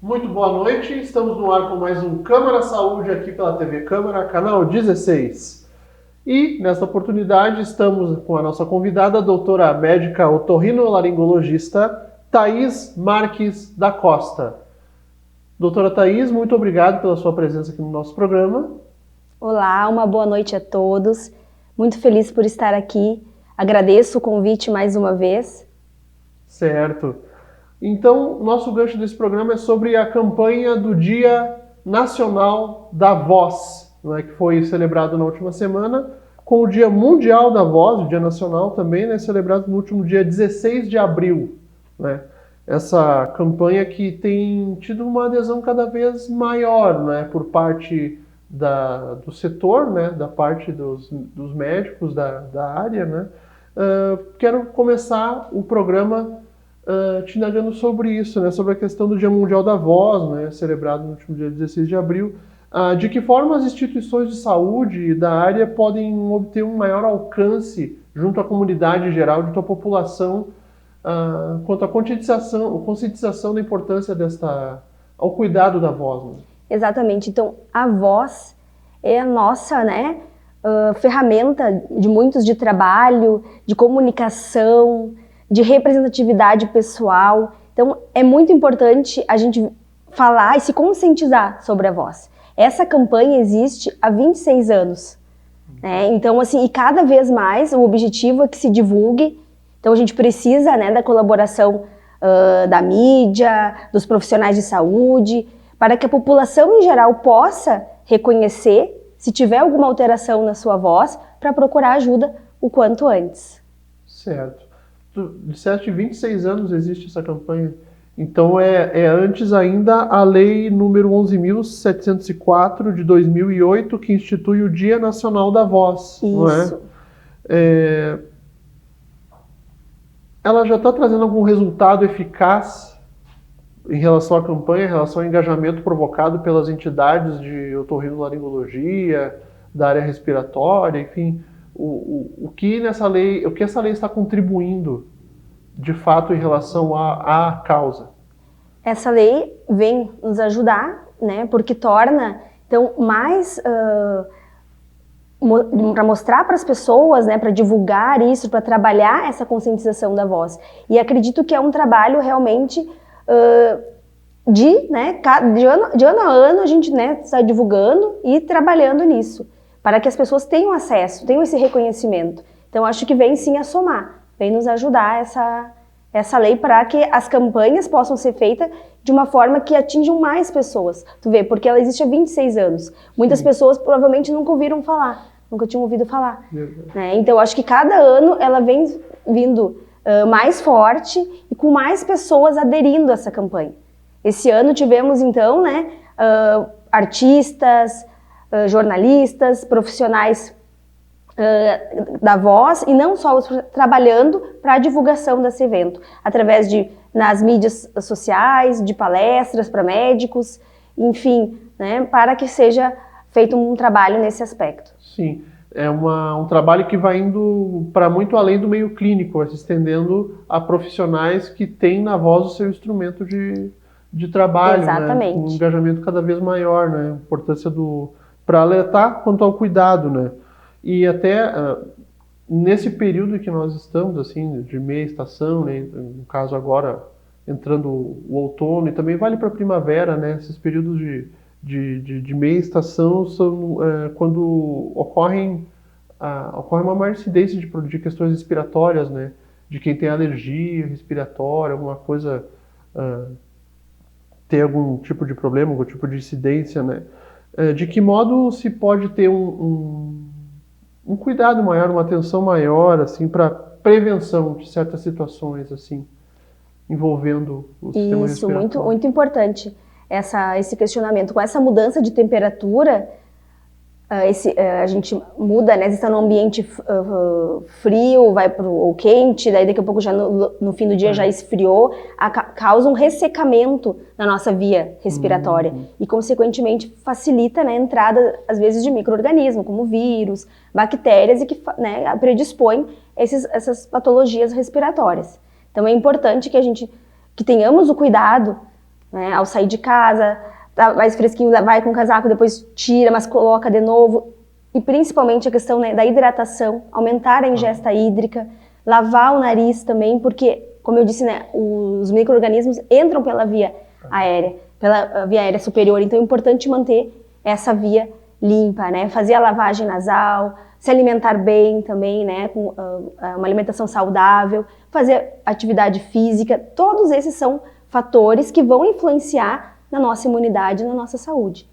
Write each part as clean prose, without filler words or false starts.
Muito boa noite, estamos no ar com mais um Câmara Saúde aqui pela TV Câmara, canal 16. E nesta oportunidade estamos com a nossa convidada, a doutora médica otorrinolaringologista Thaís Marques da Costa. Doutora Thaís, muito obrigado pela sua presença aqui no nosso programa. Olá, uma boa noite a todos. Muito feliz por estar aqui. Agradeço o convite mais uma vez. Certo. Então, nosso gancho desse programa é sobre a campanha do Dia Nacional da Voz, né, que foi celebrado na última semana, com o Dia Mundial da Voz, o Dia Nacional também, né, celebrado no último dia 16 de abril. Né? Essa campanha que tem tido uma adesão cada vez maior, né, por parte do setor, né, da parte dos médicos da área. Né? Quero começar o programa te indagando sobre isso, né, sobre a questão do Dia Mundial da Voz, né, celebrado no último dia 16 de abril. De que forma as instituições de saúde da área podem obter um maior alcance junto à comunidade geral, junto à população, quanto à conscientização da importância ao cuidado da voz. Né? Exatamente. Então, a voz é a nossa, né, ferramenta de muitos de trabalho, de comunicação, de representatividade pessoal. Então, é muito importante a gente falar e se conscientizar sobre a voz. Essa campanha existe há 26 anos. Né? Então, assim, e cada vez mais o objetivo é que se divulgue. Então, a gente precisa, né, da colaboração da mídia, dos profissionais de saúde, para que a população em geral possa reconhecer se tiver alguma alteração na sua voz, para procurar ajuda o quanto antes. Certo. Tu disseste 26 anos existe essa campanha. Então é antes ainda a lei número 11.704 de 2008, que institui o Dia Nacional da Voz. Isso. Não é? Ela já está trazendo algum resultado eficaz em relação à campanha, em relação ao engajamento provocado pelas entidades de otorrinolaringologia, da área respiratória, enfim, o que essa lei está contribuindo de fato em relação à causa? Essa lei vem nos ajudar, né, porque torna então mais para mostrar para as pessoas, né, para divulgar isso, para trabalhar essa conscientização da voz. E acredito que é um trabalho realmente de ano a ano a gente, né, está divulgando e trabalhando nisso, para que as pessoas tenham acesso, tenham esse reconhecimento. Então acho que vem sim a somar, vem nos ajudar essa lei para que as campanhas possam ser feitas de uma forma que atinjam mais pessoas. Tu vê, porque ela existe há 26 anos. Muitas pessoas provavelmente nunca ouviram falar, nunca tinham ouvido falar. Né? Então acho que cada ano ela vem vindo mais forte e com mais pessoas aderindo a essa campanha. Esse ano tivemos então, né, artistas, jornalistas, profissionais da voz, e não só trabalhando para a divulgação desse evento, através nas mídias sociais, de palestras para médicos, enfim, né, para que seja feito um trabalho nesse aspecto. Sim, é um trabalho que vai indo para muito além do meio clínico, vai se estendendo a profissionais que têm na voz o seu instrumento de trabalho. Exatamente. Né, um engajamento cada vez maior, né, a importância para alertar quanto ao cuidado, né. E até nesse período que nós estamos, assim, de meia estação, né, no caso agora entrando o outono, e também vale para a primavera, né, esses períodos de meia estação são quando ocorre uma maior incidência de questões respiratórias, né, de quem tem alergia respiratória, alguma coisa, tem algum tipo de problema, algum tipo de incidência, né. De que modo se pode ter um cuidado maior, uma atenção maior, assim, para prevenção de certas situações, assim, envolvendo o sistema respiratório? Isso, muito importante esse questionamento. Com essa mudança de temperatura, a gente muda, né? Está num ambiente frio, vai para o quente, daí daqui a pouco já no fim do dia já esfriou, causa um ressecamento na nossa via respiratória e consequentemente facilita, né, a entrada às vezes de micro-organismos como vírus, bactérias, e que, né, predispõem essas patologias respiratórias. Então é importante que tenhamos o cuidado né? Ao sair de casa, tá mais fresquinho, vai com o casaco, depois tira, mas coloca de novo. E principalmente a questão, né, da hidratação, aumentar a ingesta hídrica, lavar o nariz também, porque, como eu disse, né, os micro-organismos entram pela via aérea, pela via aérea superior, então é importante manter essa via limpa, né? Fazer a lavagem nasal, se alimentar bem também, né? Com uma alimentação saudável, fazer atividade física, todos esses são fatores que vão influenciar na nossa imunidade, na nossa saúde.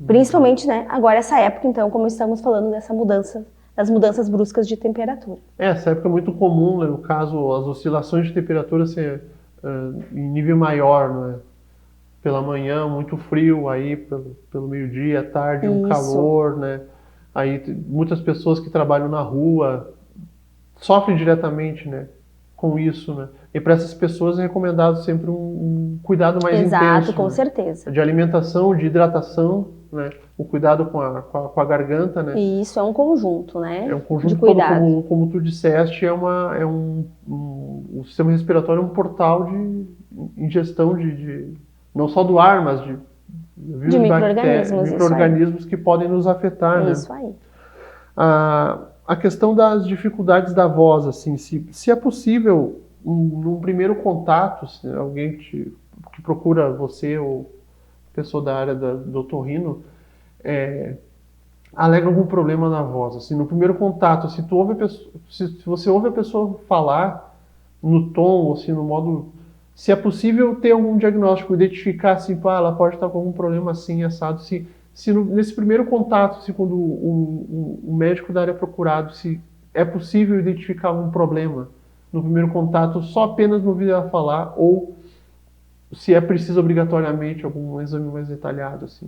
Principalmente, né, agora essa época, então, como estamos falando dessa mudança, das mudanças bruscas de temperatura. Essa época é muito comum, né, no caso, as oscilações de temperatura ser em nível maior, né? Pela manhã, muito frio, aí pelo meio-dia, à tarde, um calor, né? Aí muitas pessoas que trabalham na rua sofrem diretamente, né, com isso, né? E para essas pessoas é recomendado sempre um cuidado mais intenso. Exato, com né? certeza. De alimentação, de hidratação, né? O cuidado com a garganta, né? E isso é um conjunto, né? É um conjunto de cuidado. todo, como tu disseste, o sistema respiratório é um portal de ingestão de não só do ar, mas de micro-organismos que podem nos afetar, né? Isso aí. A questão das dificuldades da voz, assim, se é possível, num primeiro contato, se alguém que procura você ou pessoa da área do otorrino, alega algum problema na voz, assim, no primeiro contato, se você ouve a pessoa falar no tom, ou assim, no modo, se é possível ter algum diagnóstico, identificar, assim, ela pode estar com algum problema assim, assado, nesse primeiro contato, quando o médico da área é procurado, se é possível identificar algum problema no primeiro contato, só apenas no ouvir ela falar, ou se é preciso obrigatoriamente algum exame mais detalhado, assim.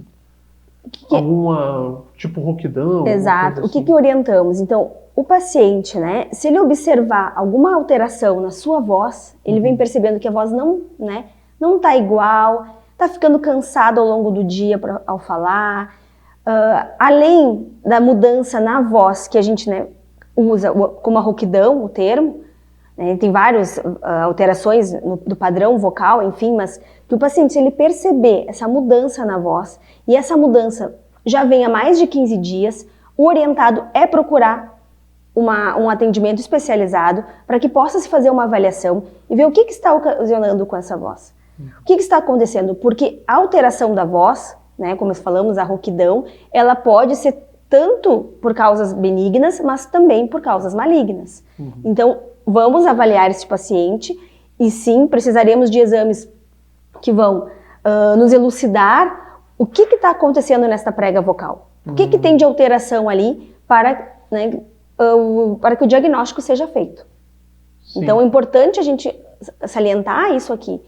Alguma, tipo rouquidão? Exato. Assim. O que orientamos? Então, o paciente, né, se ele observar alguma alteração na sua voz, ele vem percebendo que a voz não tá igual, tá ficando cansado ao longo do dia ao falar. Além da mudança na voz, que a gente, né, usa como a rouquidão, o termo, né, tem várias alterações do padrão vocal, enfim, mas que o paciente, se ele perceber essa mudança na voz, e essa mudança já vem há mais de 15 dias, o orientado é procurar um atendimento especializado para que possa se fazer uma avaliação e ver o que está ocasionando com essa voz. O que está acontecendo? Porque a alteração da voz, né, como falamos, a rouquidão, ela pode ser tanto por causas benignas, mas também por causas malignas. Então, vamos avaliar esse paciente e sim, precisaremos de exames que vão nos elucidar o que está acontecendo nesta prega vocal. O que tem de alteração ali para, né, para que o diagnóstico seja feito. Sim. Então, é importante a gente salientar isso aqui.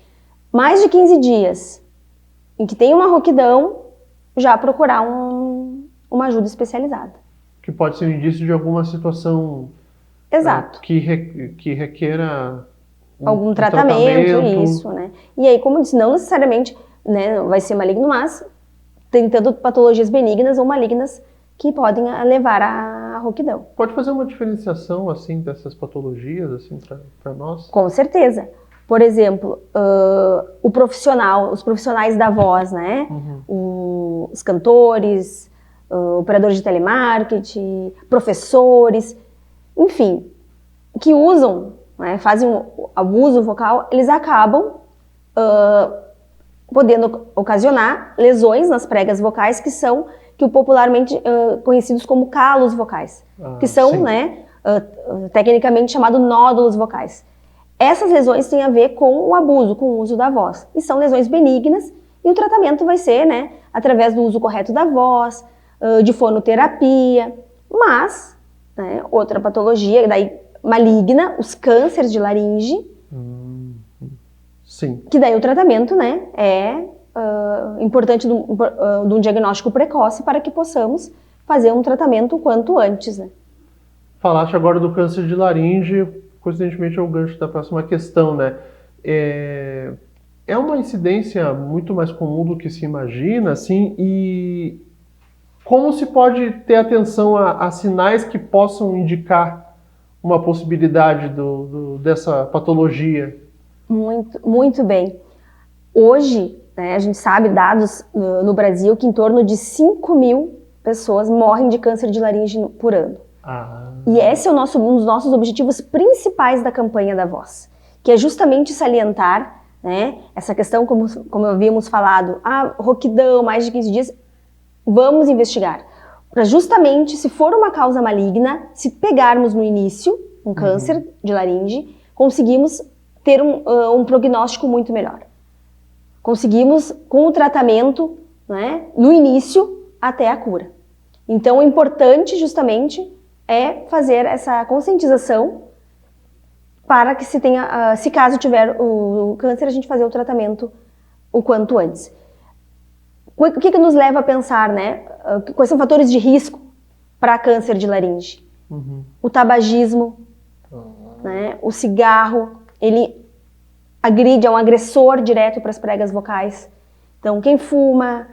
Mais de 15 dias em que tem uma rouquidão, já procurar uma ajuda especializada. Que pode ser um indício de alguma situação Exato. Que requeira algum tratamento, isso, né? E aí, como eu disse, não necessariamente, né, vai ser maligno, mas tentando patologias benignas ou malignas que podem levar à rouquidão. Pode fazer uma diferenciação, assim, dessas patologias, assim, para nós? Com certeza. Por exemplo, os profissionais da voz, né? Os cantores, operadores de telemarketing, professores, enfim, que usam, né, fazem o abuso vocal, eles acabam podendo ocasionar lesões nas pregas vocais que popularmente conhecidos como calos vocais, que são, né, tecnicamente chamados nódulos vocais. Essas lesões têm a ver com o abuso, com o uso da voz, e são lesões benignas, e o tratamento vai ser, né, através do uso correto da voz, de fonoterapia, mas, né, outra patologia, daí maligna, os cânceres de laringe, sim. Que daí o tratamento, né, é importante de um diagnóstico precoce para que possamos fazer um tratamento o quanto antes, né. Falaste agora do câncer de laringe, coincidentemente é o gancho da próxima questão, né? É uma incidência muito mais comum do que se imagina, assim, e como se pode ter atenção a sinais que possam indicar uma possibilidade dessa patologia? Muito, muito bem. Hoje, né, a gente sabe, dados no Brasil, que em torno de 5.000 pessoas morrem de câncer de laringe por ano. E esse é um dos nossos objetivos principais da campanha da Voz, que é justamente salientar, né, essa questão, como havíamos falado, rouquidão, mais de 15 dias, vamos investigar. Para justamente, se for uma causa maligna, se pegarmos no início um câncer de laringe, conseguimos ter um prognóstico muito melhor. Conseguimos, com o tratamento, né, no início, até a cura. Então, o importante, justamente, é fazer essa conscientização para que se caso tiver o câncer, a gente fazer o tratamento o quanto antes. O que nos leva a pensar, né? Quais são fatores de risco para câncer de laringe? O tabagismo, né? O cigarro, ele agride, é um agressor direto para as pregas vocais. Então, quem fuma,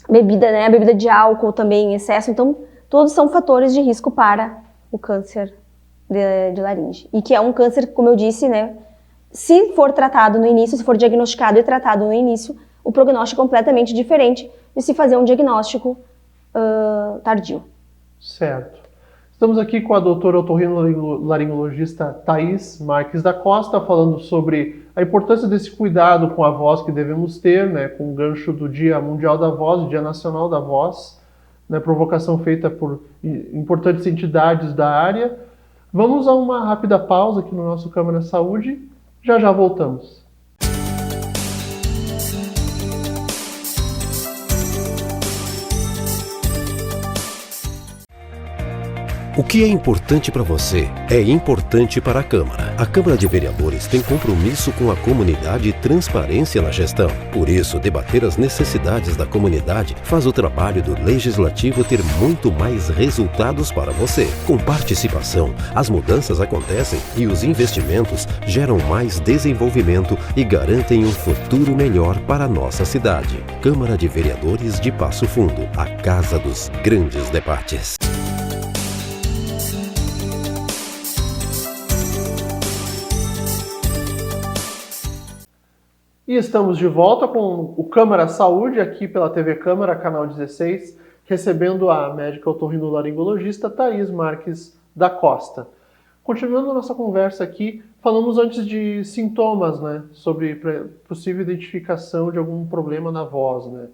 bebida, né? A bebida de álcool também em excesso. Então, todos são fatores de risco para o câncer de laringe. E que é um câncer, como eu disse, né? Se for tratado no início, se for diagnosticado e tratado no início, o prognóstico é completamente diferente de se fazer um diagnóstico tardio. Certo. Estamos aqui com a doutora otorrinolaringologista Thaís Marques da Costa, falando sobre a importância desse cuidado com a voz que devemos ter, né, com o gancho do Dia Mundial da Voz, do Dia Nacional da Voz, né, provocação feita por importantes entidades da área. Vamos a uma rápida pausa aqui no nosso Câmara Saúde. Já já voltamos. O que é importante para você é importante para a Câmara. A Câmara de Vereadores tem compromisso com a comunidade e transparência na gestão. Por isso, debater as necessidades da comunidade faz o trabalho do Legislativo ter muito mais resultados para você. Com participação, as mudanças acontecem e os investimentos geram mais desenvolvimento e garantem um futuro melhor para a nossa cidade. Câmara de Vereadores de Passo Fundo, a casa dos grandes debates. E estamos de volta com o Câmara Saúde, aqui pela TV Câmara, canal 16, recebendo a médica otorrinolaringologista Thaís Marques da Costa. Continuando a nossa conversa aqui, falamos antes de sintomas, né, sobre possível identificação de algum problema na voz, né.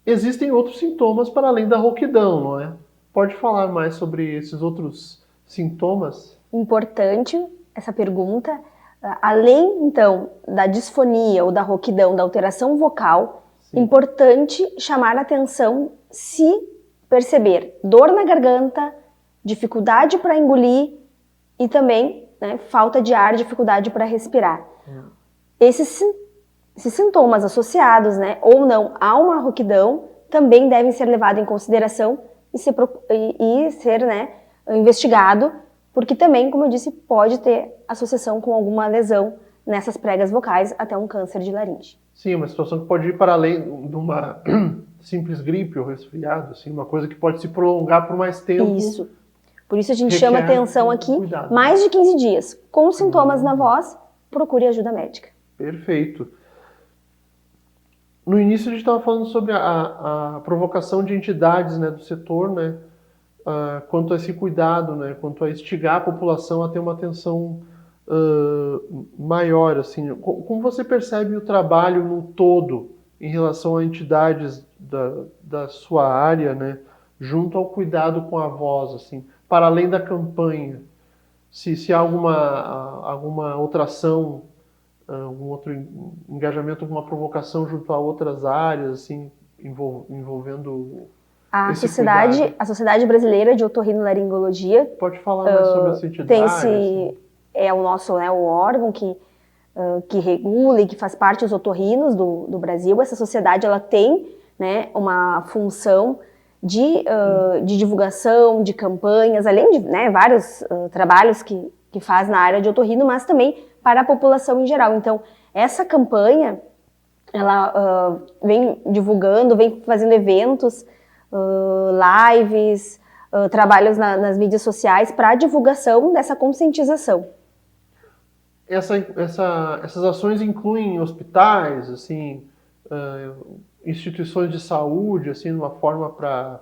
Existem outros sintomas para além da rouquidão, não é? Pode falar mais sobre esses outros sintomas? Importante essa pergunta. Além, então, da disfonia ou da rouquidão, da alteração vocal, sim, importante chamar a atenção se perceber dor na garganta, dificuldade para engolir e também, né, falta de ar, dificuldade para respirar. Esses sintomas associados, né, ou não a uma rouquidão também devem ser levados em consideração e ser né, investigado, porque também, como eu disse, pode ter associação com alguma lesão nessas pregas vocais até um câncer de laringe. Sim, uma situação que pode ir para além de uma simples gripe ou resfriado, assim, uma coisa que pode se prolongar por mais tempo. Isso. Por isso a gente chama atenção aqui, mais de 15 dias. Com sintomas na voz, procure ajuda médica. Perfeito. No início a gente estava falando sobre a provocação de entidades, né, do setor, né, quanto a esse cuidado, né, quanto a instigar a população a ter uma atenção maior, assim. Como você percebe o trabalho no todo em relação a entidades da sua área, né, junto ao cuidado com a voz, assim, para além da campanha? Se há alguma outra ação, algum outro engajamento, alguma provocação junto a outras áreas, assim, envolvendo a Sociedade Brasileira de Otorrinolaringologia. Pode falar mais sobre essa entidade? É o nosso, né, o órgão que regula e que faz parte dos otorrinos do Brasil. Essa sociedade ela tem, né, uma função de divulgação, de campanhas, além de, né, vários trabalhos que faz na área de otorrino, mas também para a população em geral. Então, essa campanha, ela vem divulgando, vem fazendo eventos, lives, trabalhos nas mídias sociais para a divulgação dessa conscientização. essas ações incluem hospitais, assim, instituições de saúde, assim, de uma forma para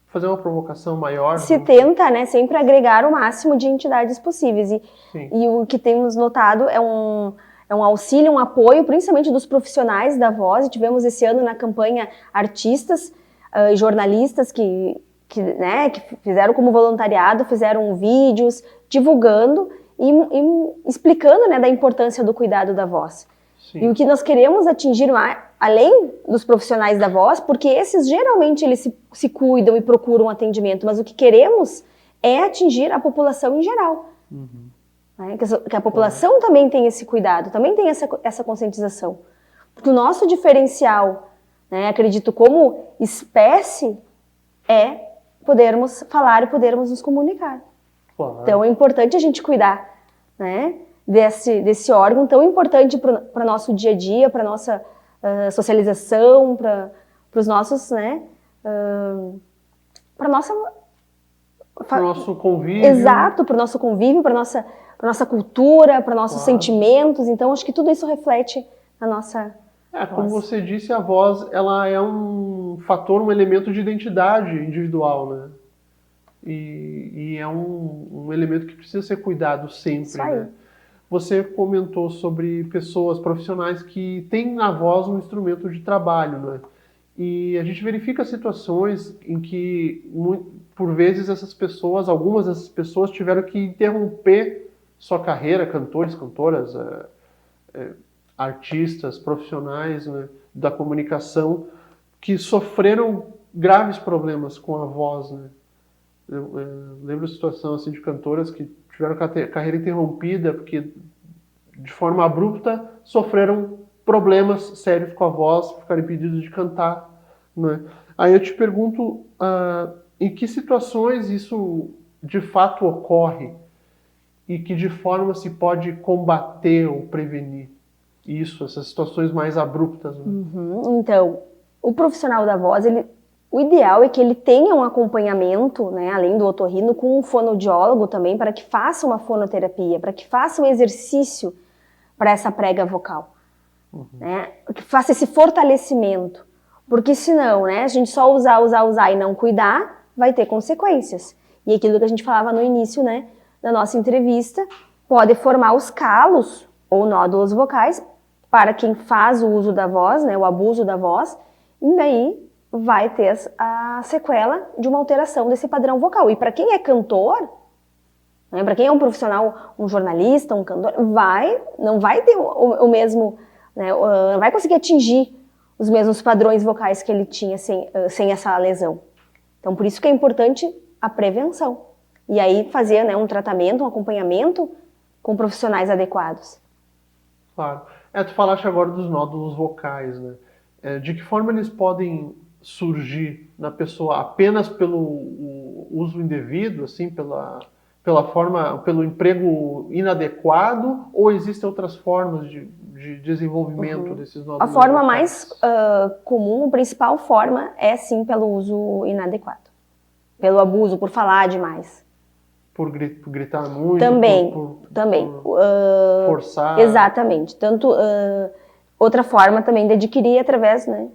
fazer uma provocação maior? Se tenta, né, sempre agregar o máximo de entidades possíveis. E o que temos notado é um auxílio, um apoio, principalmente dos profissionais da voz. E tivemos esse ano na campanha artistas e jornalistas que fizeram como voluntariado, fizeram vídeos divulgando e explicando, né, da importância do cuidado da voz. Sim. E o que nós queremos atingir, além dos profissionais da voz, porque esses geralmente eles se cuidam e procuram atendimento, mas o que queremos é atingir a população em geral. Uhum. Né? Que a população também tem esse cuidado, também tem essa conscientização. Porque o nosso diferencial, né, acredito, como espécie, é podermos falar e podermos nos comunicar. Claro. Então é importante a gente cuidar, né, desse órgão tão importante para o nosso dia a dia, para a nossa socialização, para os nossos, né, para o nosso convívio. Exato, para o nosso convívio, para a nossa cultura, para nossos sentimentos. Então acho que tudo isso reflete na nossa... como você disse, a voz, ela é um fator, um elemento de identidade individual, né? E é um elemento que precisa ser cuidado sempre, né? Você comentou sobre pessoas profissionais que têm na voz um instrumento de trabalho, né? E a gente verifica situações em que, por vezes, algumas dessas pessoas tiveram que interromper sua carreira, cantores, cantoras, artistas, profissionais, né, da comunicação, que sofreram graves problemas com a voz, né? Eu lembro a situação assim, de cantoras que tiveram carreira interrompida porque, de forma abrupta, sofreram problemas sérios com a voz, ficaram impedidos de cantar, né? Aí eu te pergunto, em que situações isso de fato ocorre e que de forma se pode combater ou prevenir essas situações mais abruptas, né? Uhum. Então, o profissional da voz, o ideal é que ele tenha um acompanhamento, né, além do otorrino, com um fonoaudiólogo também, para que faça uma fonoterapia, para que faça um exercício para essa prega vocal, né, que faça esse fortalecimento, porque senão, né, a gente só usar e não cuidar, vai ter consequências. E aquilo que a gente falava no início, né, da nossa entrevista, pode formar os calos ou nódulos vocais para quem faz o uso da voz, né, o abuso da voz, e daí vai ter a sequela de uma alteração desse padrão vocal. E para quem é cantor, né, para quem é um profissional, um jornalista, um cantor, não vai ter o mesmo, né, não vai conseguir atingir os mesmos padrões vocais que ele tinha sem essa lesão. Então, por isso que é importante a prevenção. E aí fazer, né, um tratamento, um acompanhamento com profissionais adequados. Claro. Tu falaste agora dos nódulos vocais, né? De que forma eles podem surgir na pessoa apenas pelo uso indevido, assim, pelo emprego inadequado, ou existem outras formas de desenvolvimento desses nódulos vocais? A forma mais comum, a principal forma é sim pelo uso inadequado, pelo abuso, por falar demais. Por gritar muito? Também. Por forçar? Exatamente. Tanto, outra forma também de adquirir através, né,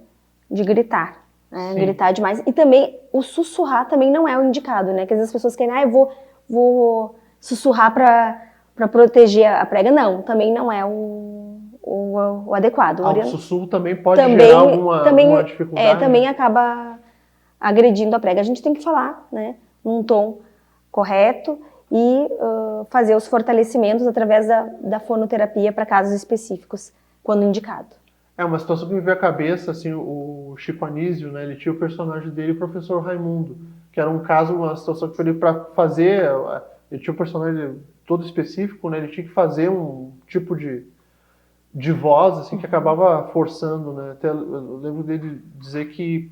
de gritar. Né, gritar demais. E também, o sussurrar também não é o indicado, né? Que às vezes as pessoas querem, eu vou sussurrar para proteger a prega. Não, também não é o adequado. O sussurro também pode gerar alguma dificuldade? Também acaba agredindo a prega. A gente tem que falar, né, num tom correto e fazer os fortalecimentos através da fonoterapia para casos específicos, quando indicado. É uma situação que me veio à cabeça, assim, o Chico Anísio, né, ele tinha o personagem dele, o professor Raimundo, que era um caso, uma situação que ele para fazer, ele tinha um personagem todo específico, né, ele tinha que fazer um tipo de voz, assim, que acabava forçando, né, até eu lembro dele dizer que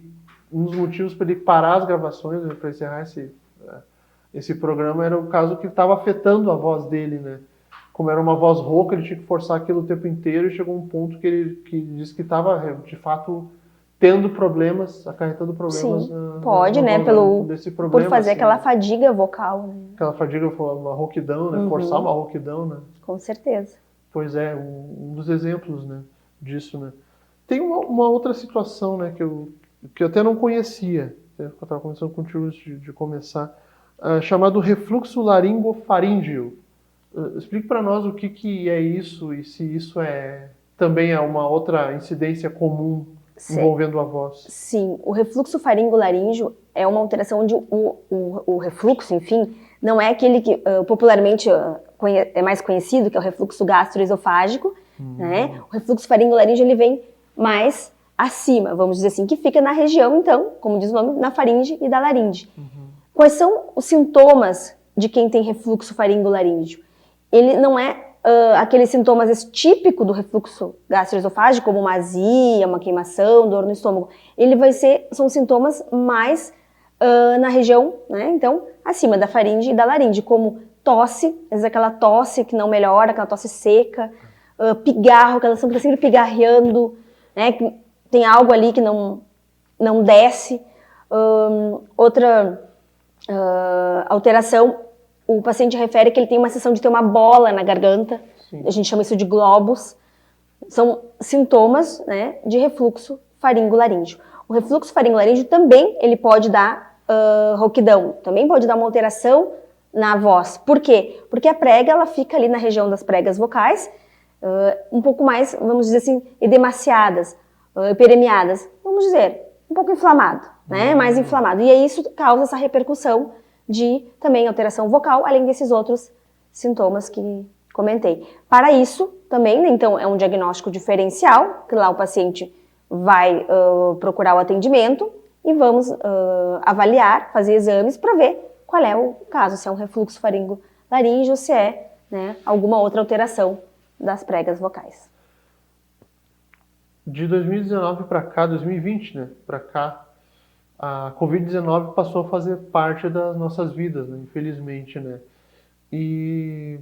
um dos motivos para ele parar as gravações, né, para encerrar esse programa, era o caso que estava afetando a voz dele, né? Como era uma voz rouca, ele tinha que forçar aquilo o tempo inteiro e chegou um ponto que ele disse que estava, de fato, tendo problemas, acarretando problemas. Sim, pode, né, desse problema, por fazer assim, aquela fadiga vocal, né? Aquela fadiga, uma rouquidão, né? Forçar uma rouquidão, né? Com certeza. Pois é, um dos exemplos, né, disso, né? Tem uma outra situação, né, que eu até não conhecia, eu estava conversando contigo antes de começar, chamado refluxo laringofaríngeo. Explique para nós o que é isso e se isso também é uma outra incidência comum envolvendo a voz. Sim, o refluxo faringolaríngeo é uma alteração onde o refluxo, enfim, não é aquele que popularmente é mais conhecido, que é o refluxo gastroesofágico, né? O refluxo faringolaríngeo ele vem mais acima, vamos dizer assim, que fica na região, então, como diz o nome, na faringe e da laringe. Quais são os sintomas de quem tem refluxo faringolaríngeo? Ele não é aqueles sintomas típicos do refluxo gastroesofágico, como uma azia, uma queimação, dor no estômago. São sintomas mais na região, né? Então, acima da faringe e da laringe, como tosse, às vezes aquela tosse que não melhora, aquela tosse seca, pigarro, aquela sensação que está sempre pigarreando, né? Que tem algo ali que não desce. Outra alteração, o paciente refere que ele tem uma sensação de ter uma bola na garganta. Sim. A gente chama isso de globos. São sintomas, né, de refluxo faringolaríngeo. O refluxo faringolaríngeo também ele pode dar rouquidão, também pode dar uma alteração na voz. Por quê? Porque a prega ela fica ali na região das pregas vocais, um pouco mais, vamos dizer assim, edemaciadas, hiperemiadas, vamos dizer, um pouco inflamado, né, mais inflamado. E aí isso causa essa repercussão de também alteração vocal, além desses outros sintomas que comentei. Para isso, também, né, então, é um diagnóstico diferencial, que lá o paciente vai procurar o atendimento e vamos avaliar, fazer exames para ver qual é o caso, se é um refluxo faringolaríngeo ou se é, né, alguma outra alteração das pregas vocais. De 2019 para cá, 2020, né, para cá, a Covid-19 passou a fazer parte das nossas vidas, né, infelizmente, né? E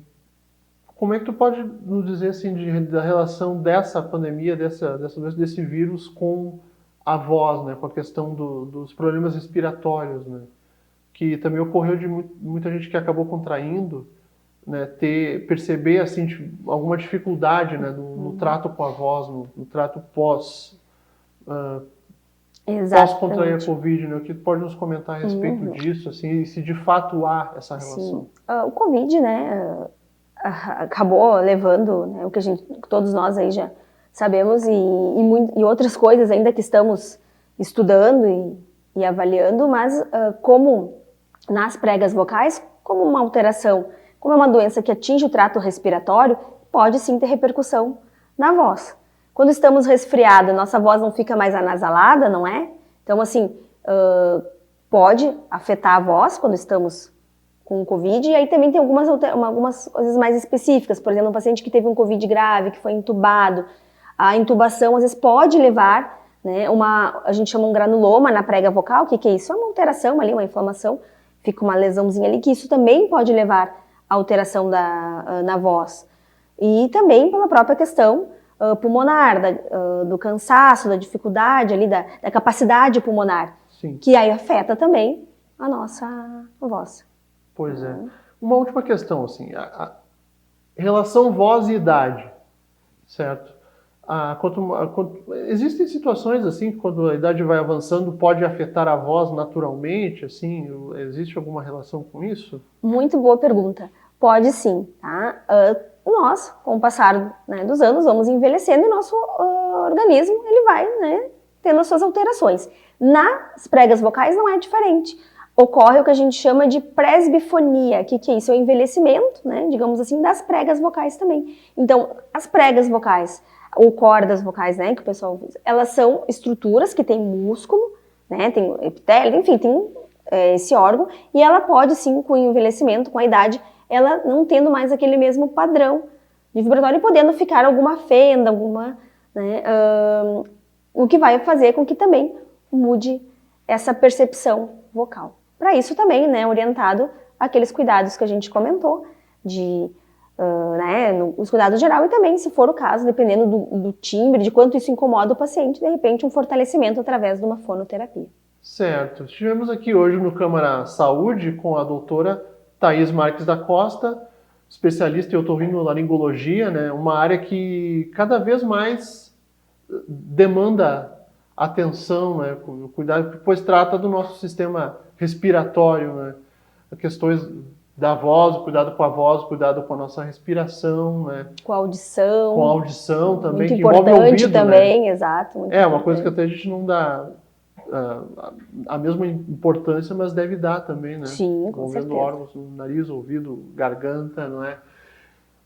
como é que tu pode nos dizer assim da relação dessa pandemia, desse vírus com a voz, né, com a questão dos problemas respiratórios, né? Que também ocorreu de muita gente que acabou contraindo, né, perceber assim alguma dificuldade, né, no trato com a voz, no trato pós contrair a Covid, né? O que pode nos comentar a respeito disso, assim, e se de fato há essa relação? O Covid, né, acabou levando, né, o que todos nós aí já sabemos e outras coisas ainda que estamos estudando e avaliando, mas como nas pregas vocais, como uma alteração, como é uma doença que atinge o trato respiratório, pode sim ter repercussão na voz. Quando estamos resfriados, nossa voz não fica mais anasalada, não é? Então, assim, pode afetar a voz quando estamos com Covid. E aí também tem algumas coisas mais específicas. Por exemplo, um paciente que teve um Covid grave, que foi entubado. A intubação, às vezes, pode levar, né, a gente chama um granuloma na prega vocal. O que é isso? É uma alteração ali, uma inflamação. Fica uma lesãozinha ali, que isso também pode levar a alteração na voz. E também pela própria questão pulmonar, do cansaço, da dificuldade ali, da capacidade pulmonar, sim, que aí afeta também a nossa voz. Pois é. Uma última questão, assim, a relação voz e idade, certo? Existem situações assim, que quando a idade vai avançando, pode afetar a voz naturalmente, assim, existe alguma relação com isso? Muito boa pergunta. Pode sim, tá? Nós, com o passar, né, dos anos, vamos envelhecendo e nosso organismo ele vai, né, tendo as suas alterações. Nas pregas vocais não é diferente. Ocorre o que a gente chama de presbifonia. O que é isso? É o envelhecimento, né, digamos assim, das pregas vocais também. Então, as pregas vocais, ou cordas vocais, né, que o pessoal usa, elas são estruturas que têm músculo, né, tem epitélio, enfim, tem esse órgão, e ela pode sim, com o envelhecimento, com a idade, ela não tendo mais aquele mesmo padrão de vibratório e podendo ficar alguma fenda, né, o que vai fazer com que também mude essa percepção vocal. Para isso também, né, orientado àqueles cuidados que a gente comentou, de né, os cuidados geral e também, se for o caso, dependendo do timbre, de quanto isso incomoda o paciente, de repente um fortalecimento através de uma fonoterapia. Certo. Estivemos aqui hoje no Câmara Saúde com a doutora Thaís Marques da Costa, especialista em otorrinolaringologia, né, uma área que cada vez mais demanda atenção, né, cuidado, pois trata do nosso sistema respiratório, né, questões da voz, cuidado com a voz, cuidado com a nossa respiração, né? Com a audição também, muito que envolve o ouvido, também, né? Exato. Muito uma importante. coisa que até a gente não dá a mesma importância, mas deve dar também, né? Sim, com envolvendo certeza. órgãos, nariz, ouvido, garganta, não é?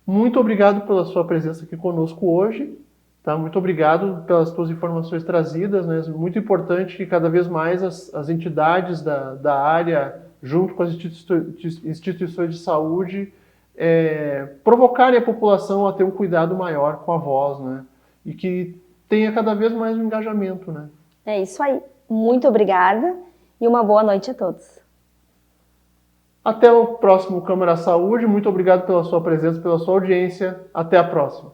Muito obrigado pela sua presença aqui conosco hoje, tá? Muito obrigado pelas suas informações trazidas, né? Muito importante que cada vez mais as entidades da área, junto com as instituições de saúde, provocarem a população a ter um cuidado maior com a voz, né? E que tenha cada vez mais um engajamento, né? É isso aí. Muito obrigada e uma boa noite a todos. Até o próximo Câmara Saúde. Muito obrigado pela sua presença, pela sua audiência. Até a próxima.